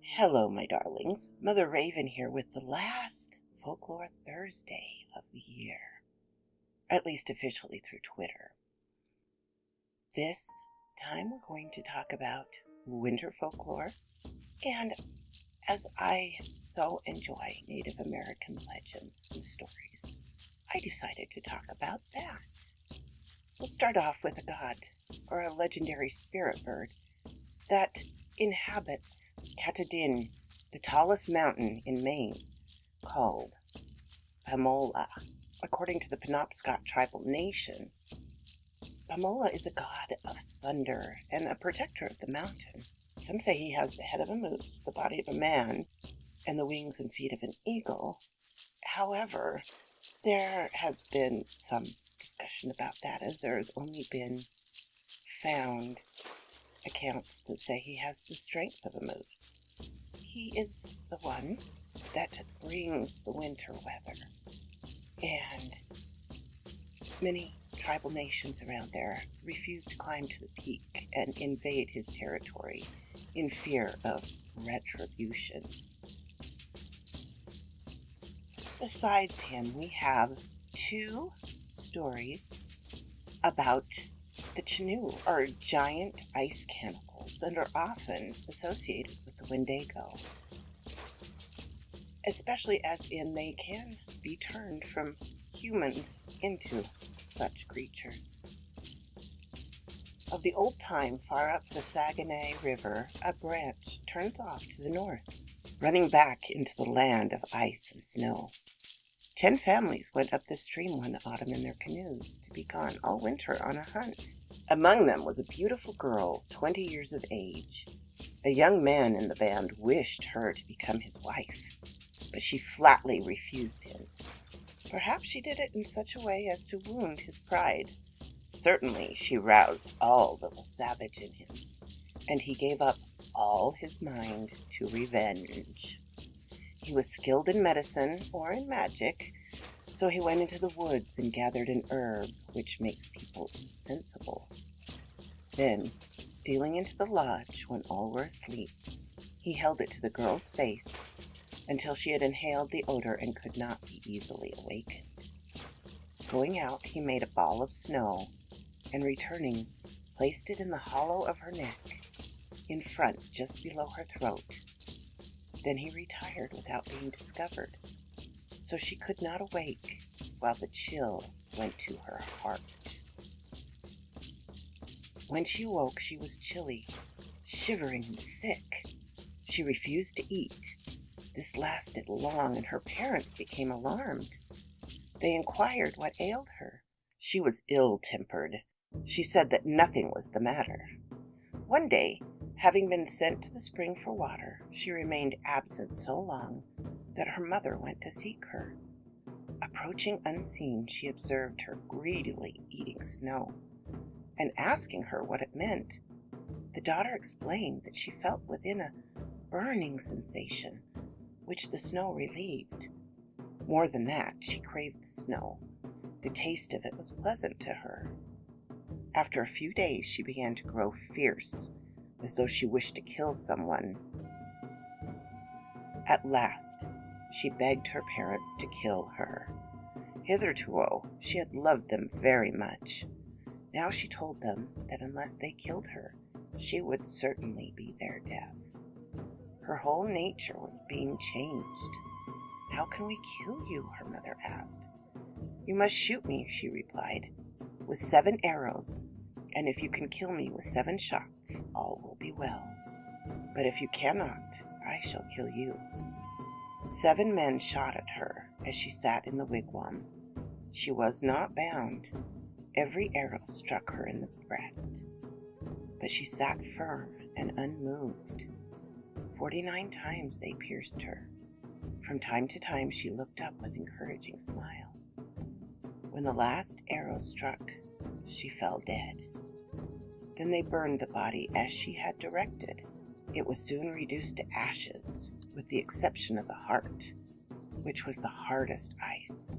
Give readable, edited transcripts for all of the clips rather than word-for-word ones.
Hello, my darlings. Mother Raven here with the last Folklore Thursday of the year, at least officially through Twitter. This time we're going to talk about winter folklore, and as I so enjoy Native American legends and stories, I decided to talk about that. We'll start off with a god, or a legendary spirit bird, that inhabits Katahdin, the tallest mountain in Maine, called Pamola. According to the Penobscot tribal nation, Pamola is a god of thunder and a protector of the mountain. Some say he has the head of a moose, the body of a man, and the wings and feet of an eagle. However, there has been some discussion about that, as there has only been found accounts that say he has the strength of a moose. He is the one that brings the winter weather, and many tribal nations around there refuse to climb to the peak and invade his territory in fear of retribution. Besides him, we have two stories about the Chenoo, or giant ice cannibals, and are often associated with the Wendigo, especially as in they can be turned from humans into such creatures. Of the old time, far up the Saguenay River, a branch turns off to the north, running back into the land of ice and snow. 10 families went up this stream one autumn in their canoes to be gone all winter on a hunt. Among them was a beautiful girl, 20 years of age. A young man in the band wished her to become his wife, but she flatly refused him. Perhaps she did it in such a way as to wound his pride. Certainly she roused all that was savage in him, and he gave up all his mind to revenge. He was skilled in medicine or in magic, so he went into the woods and gathered an herb which makes people insensible. Then, stealing into the lodge when all were asleep, he held it to the girl's face until she had inhaled the odor and could not be easily awakened. Going out, he made a ball of snow, and returning, placed it in the hollow of her neck, in front just below her throat. Then he retired without being discovered, so she could not awake, while the chill went to her heart. When she awoke, she was chilly, shivering and sick. She refused to eat. This lasted long, and her parents became alarmed. They inquired what ailed her. She was ill-tempered. She said that nothing was the matter. One day, having been sent to the spring for water, she remained absent so long that her mother went to seek her. Approaching unseen, she observed her greedily eating snow, and asking her what it meant. The daughter explained that she felt within a burning sensation, which the snow relieved. More than that, she craved the snow. The taste of it was pleasant to her. After a few days, she began to grow fierce, as though she wished to kill someone. At last, she begged her parents to kill her. Hitherto, she had loved them very much. Now she told them that unless they killed her, she would certainly be their death. Her whole nature was being changed. "How can we kill you?" her mother asked. "You must shoot me," she replied, "with 7 arrows, and if you can kill me with 7 shots, all will be well. But if you cannot, I shall kill you." 7 men shot at her as she sat in the wigwam. She was not bound. Every arrow struck her in the breast, but she sat firm and unmoved. 49 times they pierced her. From time to time she looked up with encouraging smile. When the last arrow struck, she fell dead. Then they burned the body as she had directed. It was soon reduced to ashes, with the exception of the heart, which was the hardest ice.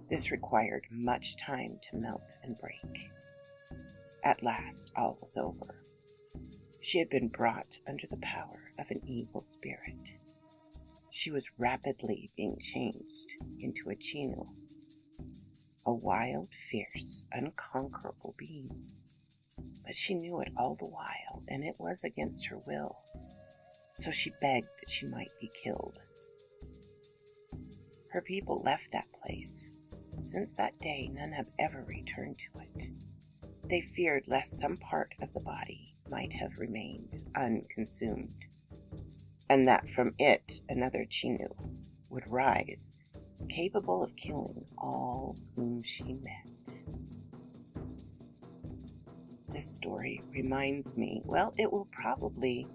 This required much time to melt and break. At last, all was over. She She had been brought under the power of an evil spirit. She was rapidly being changed into a Chenoo, a wild, fierce, unconquerable being. But she knew it all the while, and it was against her will. So she begged that she might be killed. Her people left that place. Since that day, none have ever returned to it. They feared lest some part of the body might have remained unconsumed, and that from it another Chenoo would rise, capable of killing all whom she met. This story reminds me, well, it will probably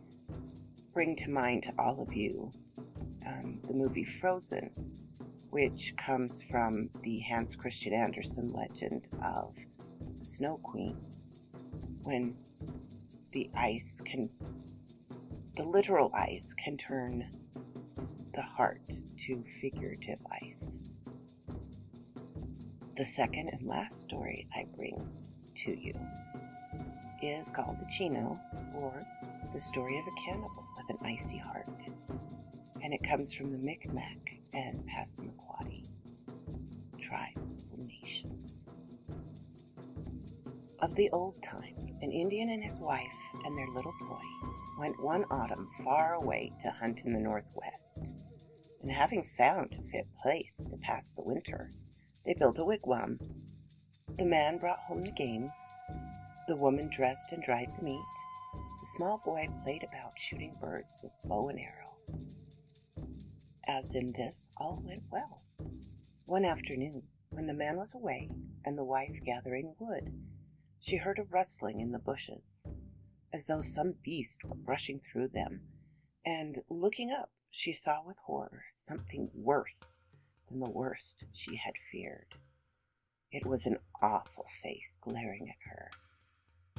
bring to mind to all of you the movie Frozen, which comes from the Hans Christian Andersen legend of the Snow Queen, when the literal ice can turn the heart to figurative ice. The second and last story I bring to you is called the Chenoo, or the story of a cannibal with an icy heart, and it comes from the Micmac and Passamaquoddy tribal nations. Of the old time, an Indian and his wife and their little boy went one autumn far away to hunt in the northwest, and having found a fit place to pass the winter, they built a wigwam. The man brought home the game, the woman dressed and dried the meat, the small boy played about shooting birds with bow and arrow. As in this, all went well. One afternoon, when the man was away and the wife gathering wood, she heard a rustling in the bushes, as though some beast were brushing through them, and looking up, she saw with horror something worse than the worst she had feared. It was an awful face glaring at her,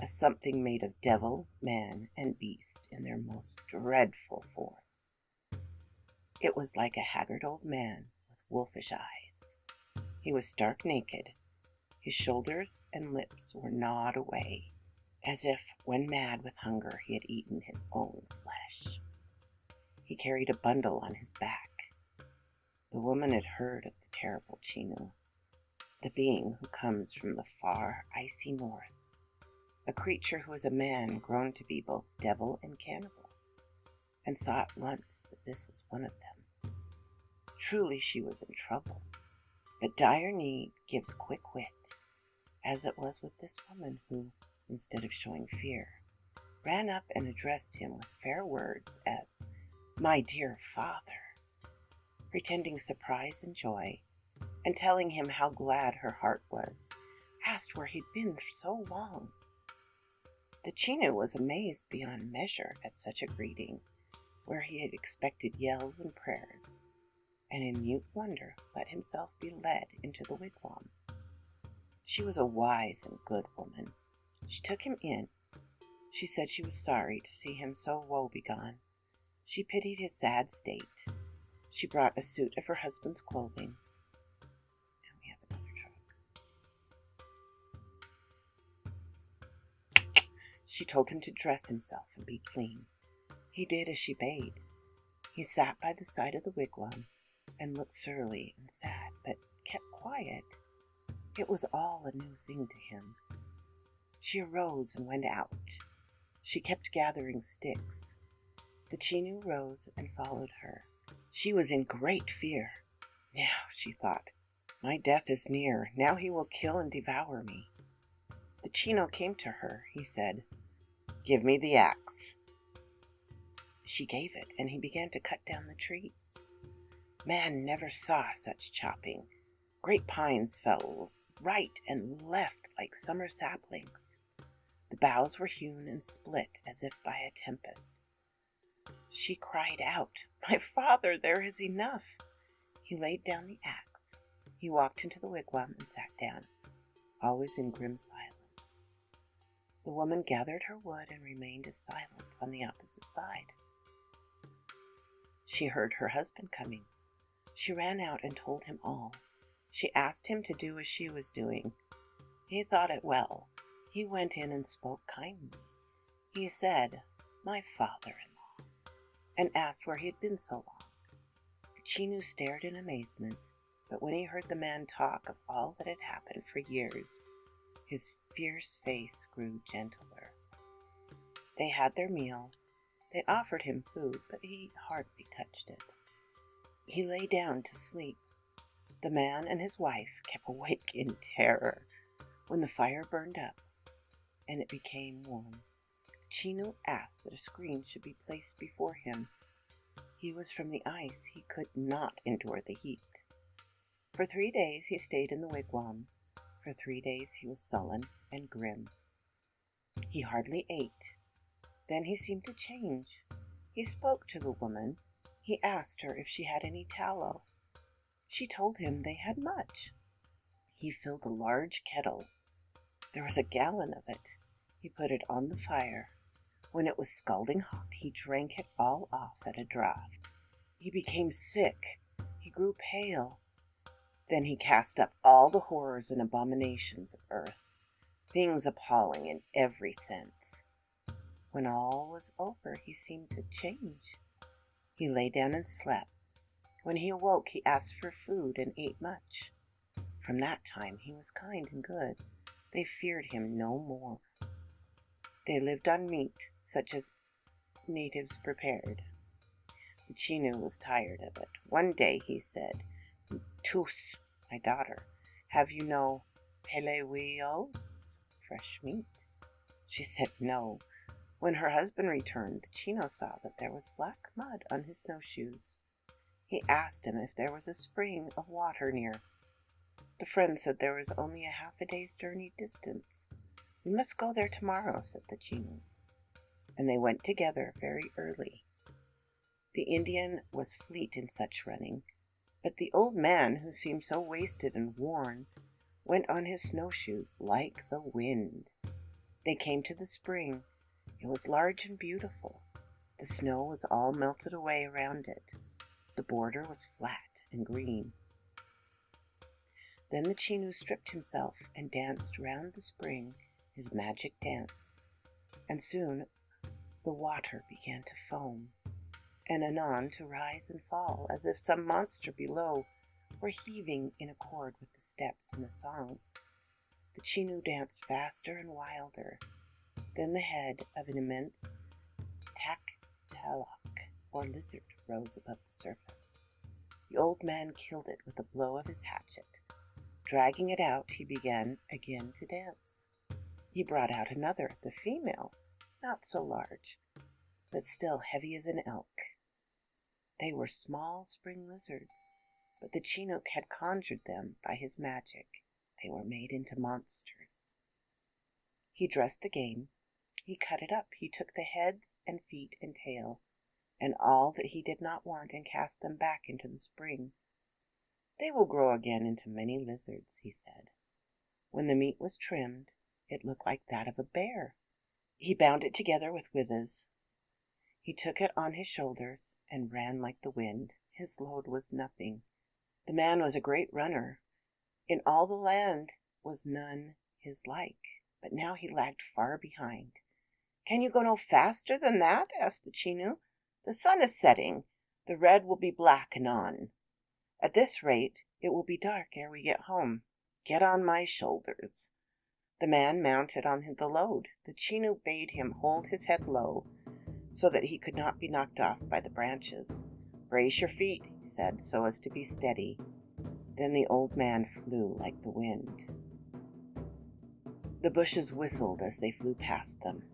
a something made of devil, man, and beast in their most dreadful forms. It was like a haggard old man with wolfish eyes. He was stark naked. His shoulders and lips were gnawed away, as if, when mad with hunger, he had eaten his own flesh. He carried a bundle on his back. The woman had heard of the terrible Chenoo, the being who comes from the far, icy north, a creature who is a man grown to be both devil and cannibal, and saw at once that this was one of them. Truly she was in trouble, but dire need gives quick wit, as it was with this woman who, instead of showing fear, ran up and addressed him with fair words as, "My dear father," pretending surprise and joy, and telling him how glad her heart was, asked where he'd been so long. The Chenoo was amazed beyond measure at such a greeting, where he had expected yells and prayers, and in mute wonder let himself be led into the wigwam. She was a wise and good woman. She took him in. She said she was sorry to see him so woebegone. She pitied his sad state. She brought a suit of her husband's clothing. And we have another truck. She told him to dress himself and be clean. He did as she bade. He sat by the side of the wigwam and looked surly and sad, but kept quiet. It was all a new thing to him. She arose and went out. She kept gathering sticks. The Chenoo rose and followed her. She was in great fear. Now, she thought, my death is near. Now he will kill and devour me. The Chenoo came to her. He said, "Give me the axe." She gave it, and he began to cut down the trees. Man never saw such chopping. Great pines fell right and left like summer saplings. The boughs were hewn and split as if by a tempest. She cried out, "My father, there is enough." He laid down the axe. He walked into the wigwam and sat down, always in grim silence. The woman gathered her wood and remained as silent on the opposite side. She heard her husband coming. She ran out and told him all. She asked him to do as she was doing. He thought it well. He went in and spoke kindly. He said, my father-in-law, and asked where he had been so long. The Chenoo stared in amazement, but when he heard the man talk of all that had happened for years, his fierce face grew gentler. They had their meal. They offered him food, but he hardly touched it. He lay down to sleep. The man and his wife kept awake in terror. When the fire burned up and it became warm, the Chenoo asked that a screen should be placed before him. He was from the ice. He could not endure the heat. For 3 days he stayed in the wigwam. For 3 days he was sullen and grim. He hardly ate. Then he seemed to change. He spoke to the woman. He asked her if she had any tallow. She told him they had much. He filled a large kettle. There was a gallon of it. He put it on the fire. When it was scalding hot, he drank it all off at a draught. He became sick. He grew pale. Then he cast up all the horrors and abominations of earth, things appalling in every sense. When all was over, he seemed to change. He lay down and slept. When he awoke, he asked for food and ate much. From that time, he was kind and good. They feared him no more. They lived on meat, such as natives prepared. The Chenoo was tired of it. One day he said, "Tus, my daughter, have you no pelewios, fresh meat?" She said no. When her husband returned, the Chenoo saw that there was black mud on his snowshoes. He asked him if there was a spring of water near. The friend said there was only a half a day's journey distance. "We must go there tomorrow," said the Chenoo. And they went together very early. The Indian was fleet in such running, but the old man, who seemed so wasted and worn, went on his snowshoes like the wind. They came to the spring. It was large and beautiful. The snow was all melted away around it. The border was flat and green. Then the Chenoo stripped himself and danced round the spring his magic dance, and soon the water began to foam, and anon to rise and fall, as if some monster below were heaving in accord with the steps in the song. The Chenoo danced faster and wilder. Then the head of an immense taktalok, or lizard, rose above the surface. The old man killed it with a blow of his hatchet. Dragging it out, he began again to dance. He brought out another, the female, not so large, but still heavy as an elk. They were small spring lizards, but the Chinook had conjured them by his magic. They were made into monsters. He dressed the game. He cut it up. He took the heads and feet and tail, and all that he did not want, and cast them back into the spring. "They will grow again into many lizards," he said. When the meat was trimmed, it looked like that of a bear. He bound it together with withes. He took it on his shoulders and ran like the wind. His load was nothing. The man was a great runner. In all the land was none his like, but now he lagged far behind. "Can you go no faster than that?" asked the Chenoo. "The sun is setting. The red will be black anon. At this rate, it will be dark ere we get home. Get on my shoulders." The man mounted on the load. The Chenoo bade him hold his head low, so that he could not be knocked off by the branches. "Brace your feet," he said, "so as to be steady." Then the old man flew like the wind. The bushes whistled as they flew past them.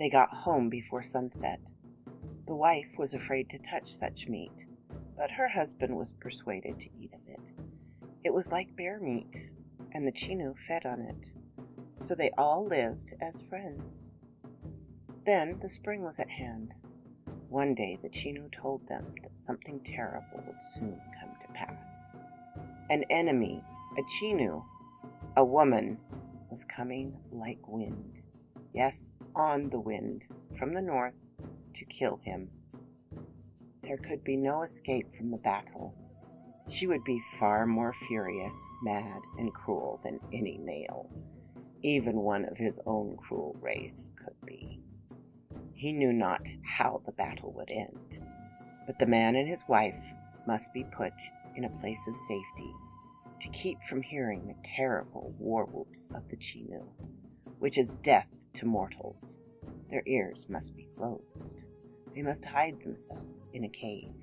They got home before sunset. The wife was afraid to touch such meat, but her husband was persuaded to eat of it. It was like bear meat, and the Chenoo fed on it. So they all lived as friends. Then the spring was at hand. One day the Chenoo told them that something terrible would soon come to pass. An enemy, a Chenoo, a woman, was coming like wind. Yes, on the wind, from the north, to kill him. There could be no escape from the battle. She would be far more furious, mad, and cruel than any male. Even one of his own cruel race could be. He knew not how the battle would end, but the man and his wife must be put in a place of safety to keep from hearing the terrible war whoops of the Chenoo, which is death to mortals. Their ears must be closed. They must hide themselves in a cave.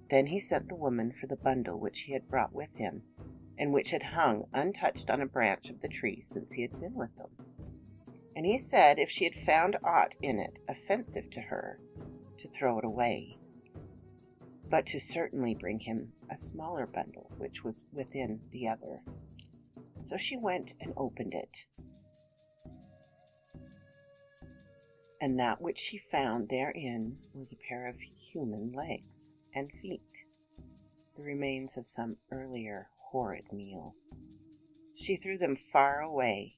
Then he sent the woman for the bundle which he had brought with him, and which had hung untouched on a branch of the tree since he had been with them. And he said if she had found aught in it offensive to her, to throw it away, but to certainly bring him a smaller bundle which was within the other. So she went and opened it, and that which she found therein was a pair of human legs and feet, the remains of some earlier horrid meal. She threw them far away.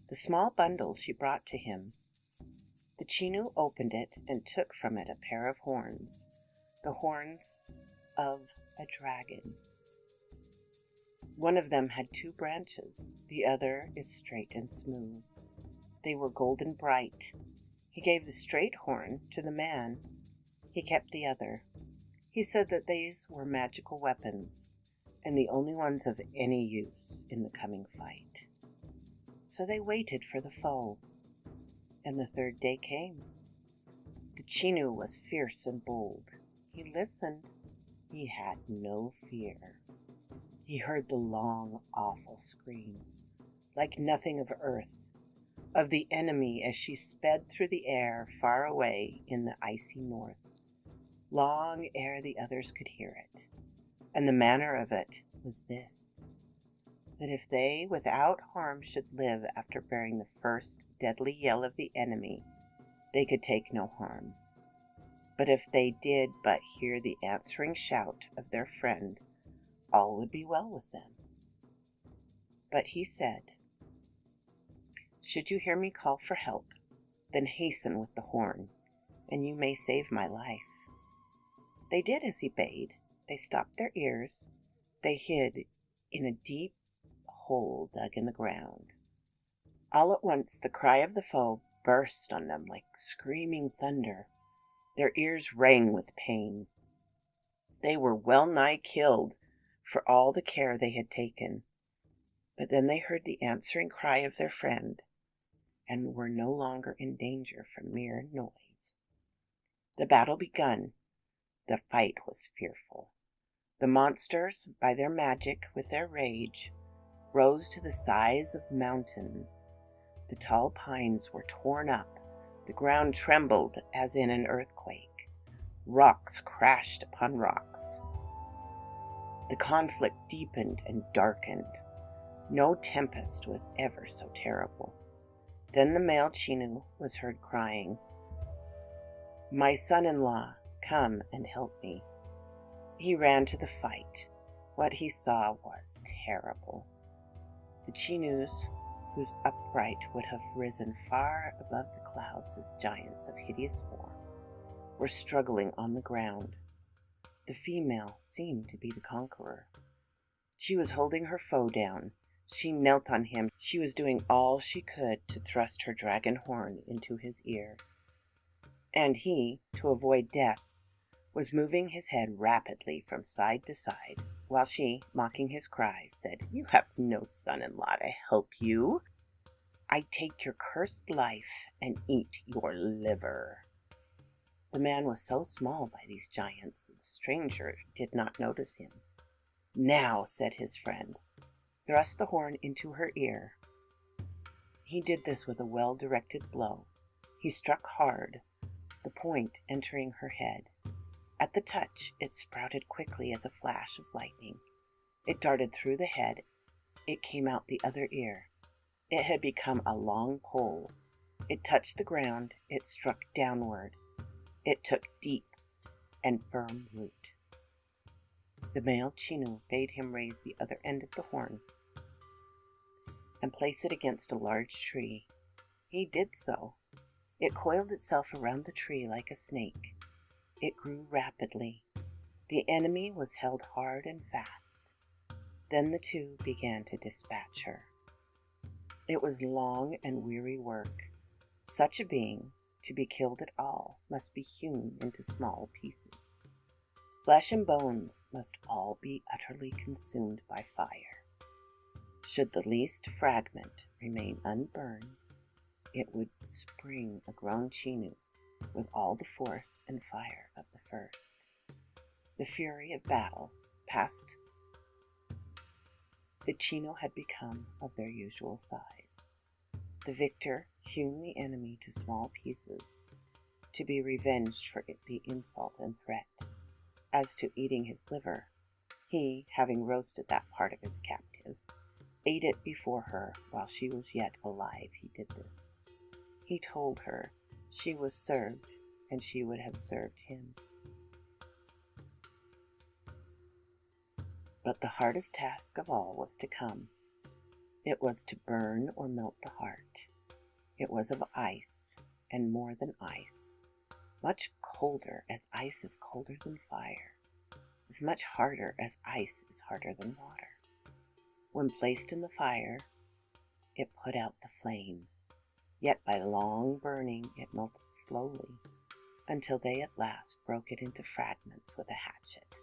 The small bundle she brought to him. The Chenoo opened it and took from it a pair of horns, the horns of a dragon. One of them had 2 branches, the other is straight and smooth. They were golden bright. He gave the straight horn to the man. He kept the other. He said that these were magical weapons, and the only ones of any use in the coming fight. So they waited for the foe, and the 3rd day came. The Chenoo was fierce and bold. He listened. He had no fear. He heard the long, awful scream, like nothing of earth, of the enemy as she sped through the air far away in the icy north, long ere the others could hear it. And the manner of it was this, that if they without harm should live after bearing the first deadly yell of the enemy, they could take no harm. But if they did but hear the answering shout of their friend, all would be well with them. But he said, "Should you hear me call for help, then hasten with the horn, and you may save my life." They did as he bade. They stopped their ears. They hid in a deep hole dug in the ground. All at once the cry of the foe burst on them like screaming thunder. Their ears rang with pain. They were well nigh killed for all the care they had taken. But then they heard the answering cry of their friend, and were no longer in danger from mere noise. The battle begun. The fight was fearful. The monsters, by their magic, with their rage, rose to the size of mountains. The tall pines were torn up. The ground trembled as in an earthquake. Rocks crashed upon rocks. The conflict deepened and darkened. No tempest was ever so terrible. Then the male Chenoo was heard crying, "My son-in-law, come and help me." He ran to the fight. What he saw was terrible. The Chenoos, whose upright would have risen far above the clouds as giants of hideous form, were struggling on the ground. The female seemed to be the conqueror. She was holding her foe down. She knelt on him. She was doing all she could to thrust her dragon horn into his ear. And he, to avoid death, was moving his head rapidly from side to side, while she, mocking his cries, said, "You have no son-in-law to help you. I take your cursed life and eat your liver." The man was so small by these giants that the stranger did not notice him. "Now," said his friend, "thrust the horn into her ear." He did this with a well-directed blow. He struck hard, the point entering her head. At the touch, it sprouted quickly as a flash of lightning. It darted through the head. It came out the other ear. It had become a long pole. It touched the ground. It struck downward. It took deep and firm root. The male Chenoo bade him raise the other end of the horn and place it against a large tree. He did so. It coiled itself around the tree like a snake. It grew rapidly. The enemy was held hard and fast. Then the two began to dispatch her. It was long and weary work. Such a being, To be killed at all must be hewn into small pieces. Flesh and bones must all be utterly consumed by fire. Should the least fragment remain unburned, it would spring a grown Chenoo with all the force and fire of the first. The fury of battle passed. The Chenoo had become of their usual size. The victor hewn the enemy to small pieces, to be revenged for the insult and threat. As to eating his liver, he, having roasted that part of his captive, ate it before her while she was yet alive. He did this. He told her she was served, and she would have served him. But the hardest task of all was to come. It was to burn or melt the heart. It was of ice, and more than ice. Much colder, as ice is colder than fire. As much harder as ice is harder than water. When placed in the fire, it put out the flame. Yet by long burning it melted slowly, until they at last broke it into fragments with a hatchet,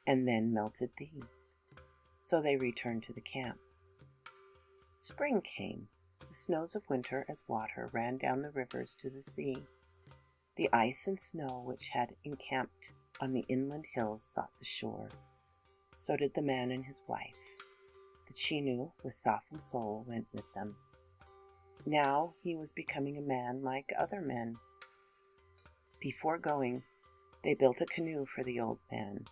and then melted these. So they returned to the camp. Spring came. The snows of winter as water ran down the rivers to the sea. The ice and snow which had encamped on the inland hills sought the shore. So did the man and his wife. The Chenoo, with softened soul, went with them. Now he was becoming a man like other men. Before going, they built a canoe for the old man.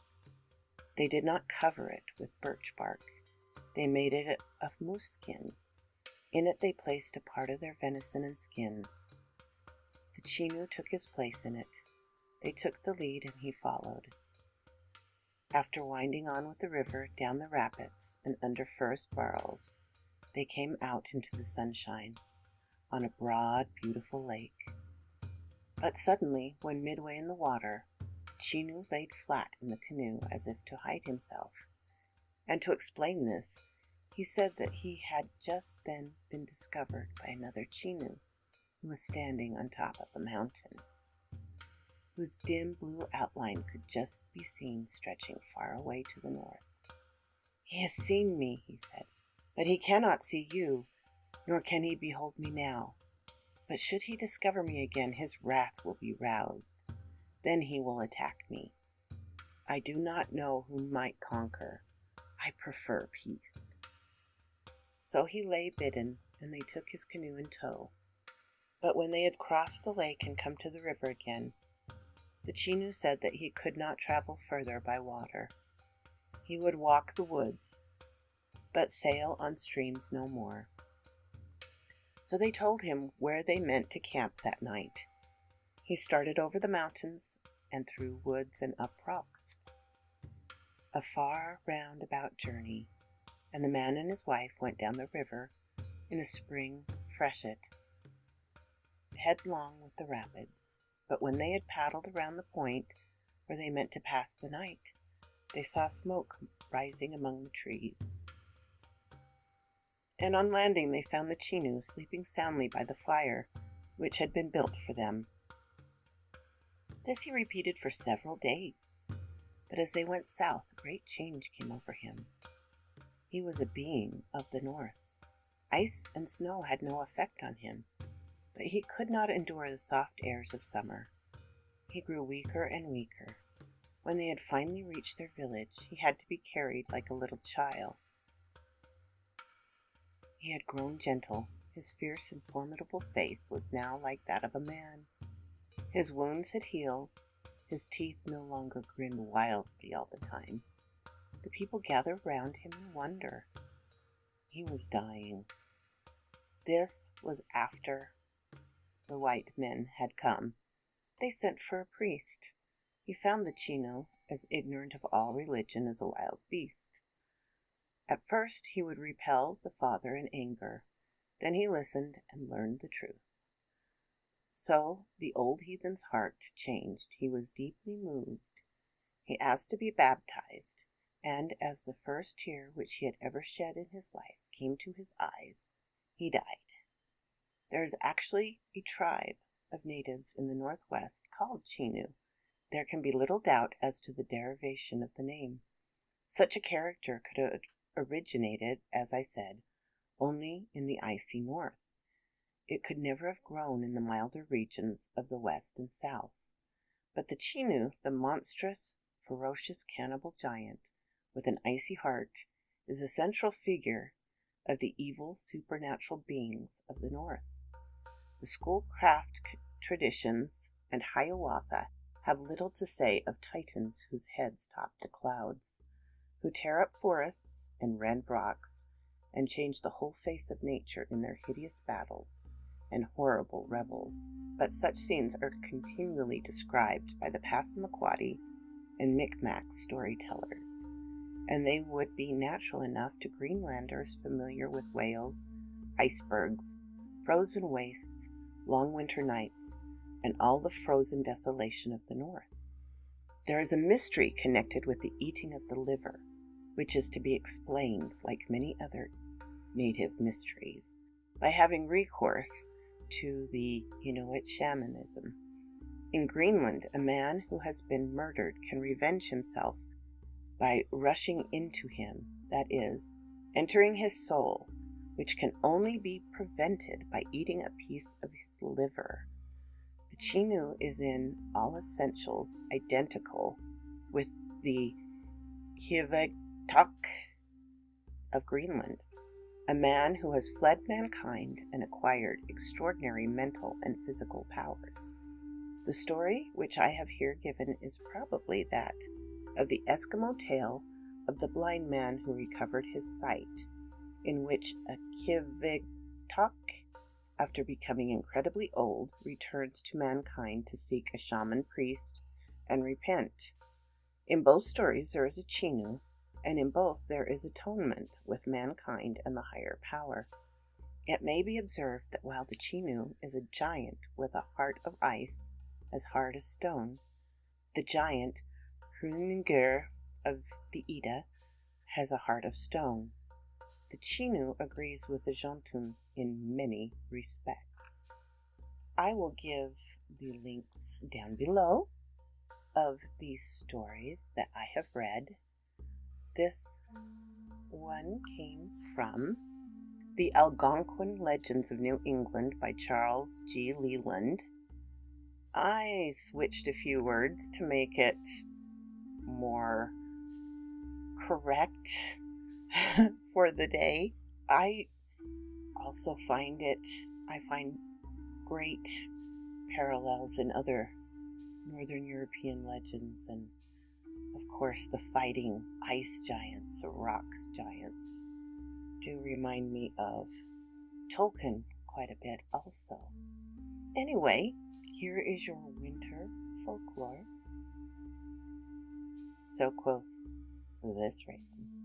They did not cover it with birch bark. They made it of moose skin. In it they placed a part of their venison and skins. The Chenoo took his place in it. They took the lead and he followed. After winding on with the river, down the rapids, and under forest barrels, they came out into the sunshine, on a broad, beautiful lake. But suddenly, when midway in the water, the Chenoo laid flat in the canoe as if to hide himself. And to explain this, he said that he had just then been discovered by another Chenoo, who was standing on top of a mountain, whose dim blue outline could just be seen stretching far away to the north. "He has seen me," he said, "but he cannot see you, nor can he behold me now. But should he discover me again, his wrath will be roused. Then he will attack me. I do not know who might conquer. I prefer peace." So he lay bidden, and they took his canoe in tow. But when they had crossed the lake and come to the river again, the Chenoo said that he could not travel further by water. He would walk the woods, but sail on streams no more. So they told him where they meant to camp that night. He started over the mountains and through woods and up rocks. A far roundabout journey, and the man and his wife went down the river in a spring freshet, headlong with the rapids. But when they had paddled around the point where they meant to pass the night, they saw smoke rising among the trees. And on landing they found the Chenoo sleeping soundly by the fire which had been built for them. This he repeated for several days, but as they went south, a great change came over him. He was a being of the north. Ice and snow had no effect on him, but he could not endure the soft airs of summer. He grew weaker and weaker. When they had finally reached their village, he had to be carried like a little child. He had grown gentle. His fierce and formidable face was now like that of a man. His wounds had healed. His teeth no longer grinned wildly all the time. The people gathered round him in wonder. He was dying. This was after the white men had come. They sent for a priest. He found the Chenoo as ignorant of all religion as a wild beast. At first he would repel the father in anger. Then he listened and learned the truth. So the old heathen's heart changed. He was deeply moved. He asked to be baptized, and as the first tear which he had ever shed in his life came to his eyes, he died. There is actually a tribe of natives in the northwest called Chenoo. There can be little doubt as to the derivation of the name. Such a character could have originated, as I said, only in the icy north. It could never have grown in the milder regions of the west and south. But the Chenoo, the monstrous, ferocious cannibal giant with an icy heart, is a central figure of the evil supernatural beings of the north. The schoolcraft traditions and Hiawatha have little to say of titans whose heads top the clouds, who tear up forests and rend rocks, and change the whole face of nature in their hideous battles and horrible revels. But such scenes are continually described by the Passamaquoddy and Micmac storytellers, and they would be natural enough to Greenlanders familiar with whales, icebergs, frozen wastes, long winter nights, and all the frozen desolation of the north. There is a mystery connected with the eating of the liver, which is to be explained, like many other native mysteries, by having recourse to the Inuit shamanism. In Greenland, a man who has been murdered can revenge himself by rushing into him, that is, entering his soul, which can only be prevented by eating a piece of his liver. The Chenoo is in all essentials identical with the Incompetech of Greenland, a man who has fled mankind and acquired extraordinary mental and physical powers. The story which I have here given is probably that of the Eskimo tale of the blind man who recovered his sight, in which a Incompetech, after becoming incredibly old, returns to mankind to seek a shaman priest and repent. In both stories there is a Chenoo, and in both there is atonement with mankind and the higher power. It may be observed that while the Chenoo is a giant with a heart of ice as hard as stone, the giant Hrungnir of the Edda has a heart of stone. The Chenoo agrees with the Jontuns in many respects. I will give the links down below of these stories that I have read. This one came from The Algonquin Legends of New England by Charles G. Leland. I switched a few words to make it more correct for the day. I also find great parallels in other Northern European legends, and of course the fighting ice giants or rocks giants do remind me of Tolkien quite a bit also. Anyway, here is your winter folklore. So quoth this raven.